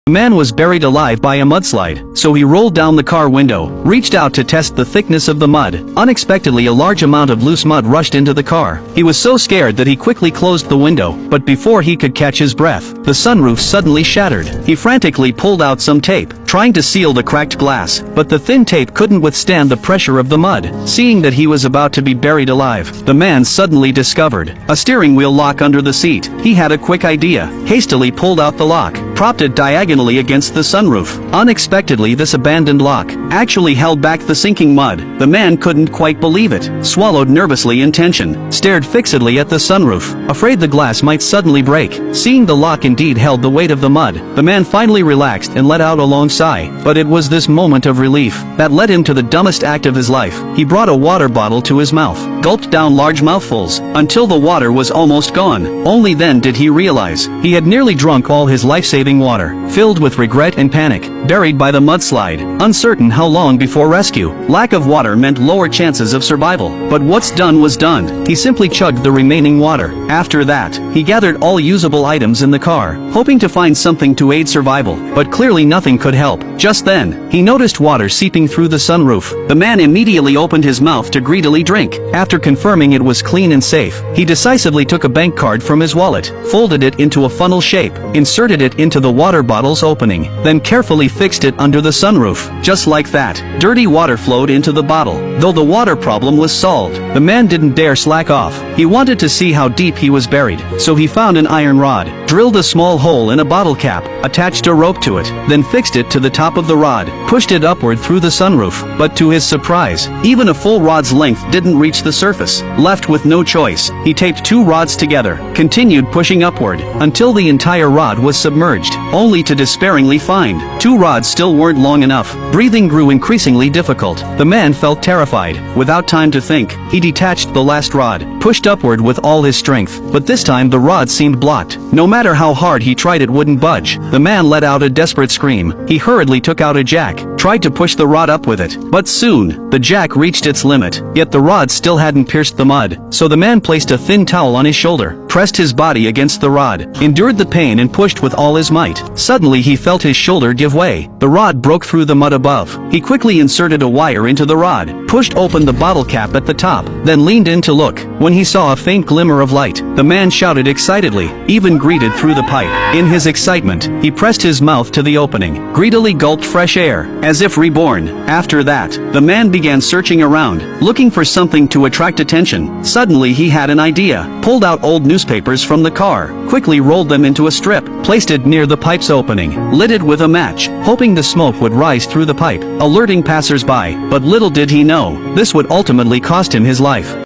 The man was buried alive by a mudslide, so he rolled down the car window, reached out to test the thickness of the mud. Unexpectedly, a large amount of loose mud rushed into the car. He was so scared that he quickly closed the window, but before he could catch his breath, the sunroof suddenly shattered. He frantically pulled out some tape, trying to seal the cracked glass, but the thin tape couldn't withstand the pressure of the mud. Seeing that he was about to be buried alive, the man suddenly discovered a steering wheel lock under the seat. He had a quick idea, hastily pulled out the lock, propped it diagonally against the sunroof. Unexpectedly, this abandoned lock actually held back the sinking mud. The man couldn't quite believe it, swallowed nervously in tension, stared fixedly at the sunroof, afraid the glass might suddenly break. Seeing the lock indeed held the weight of the mud, the man finally relaxed and let out a long sigh. But it was this moment of relief that led him to the dumbest act of his life. He brought a water bottle to his mouth, gulped down large mouthfuls, until the water was almost gone. Only then did he realize he had nearly drunk all his life-saving water. Filled with regret and panic, buried by the mudslide, uncertain how long before rescue, lack of water meant lower chances of survival. But what's done was done. He simply chugged the remaining water. After that, he gathered all usable items in the car, hoping to find something to aid survival, but clearly nothing could help. Just then, he noticed water seeping through the sunroof. The man immediately opened his mouth to greedily drink. After confirming it was clean and safe, he decisively took a bank card from his wallet, folded it into a funnel shape, inserted it into the water bottle's opening, then carefully fixed it under the sunroof. Just like that, dirty water flowed into the bottle. Though the water problem was solved, the man didn't dare slack off. He wanted to see how deep he was buried, so he found an iron rod, drilled a small hole in a bottle cap, attached a rope to it, then fixed it to the top of the rod, pushed it upward through the sunroof. But to his surprise, even a full rod's length didn't reach the surface. Left with no choice, he taped two rods together, continued pushing upward, until the entire rod was submerged, only to despairingly find two rods still weren't long enough. Breathing grew increasingly difficult. The man felt terrified. Without time to think, he detached the last rod, pushed upward with all his strength, but this time the rod seemed blocked. No matter how hard he tried, it wouldn't budge. The man let out a desperate scream. He hurriedly took out a jack, tried to push the rod up with it, but soon, the jack reached its limit, yet the rod still hadn't pierced the mud. So the man placed a thin towel on his shoulder, pressed his body against the rod, endured the pain and pushed with all his might. Suddenly he felt his shoulder give way. The rod broke through the mud above. He quickly inserted a wire into the rod, pushed open the bottle cap at the top, then leaned in to look. When he saw a faint glimmer of light, the man shouted excitedly, even greeted through the pipe. In his excitement, he pressed his mouth to the opening, greedily gulped fresh air, as if reborn. After that, the man began searching around, looking for something to attract attention. Suddenly he had an idea, pulled out old newspapers from the car, quickly rolled them into a strip, placed it near the pipe's opening, lit it with a match, hoping the smoke would rise through the pipe, alerting passers-by. But little did he know, this would ultimately cost him his life.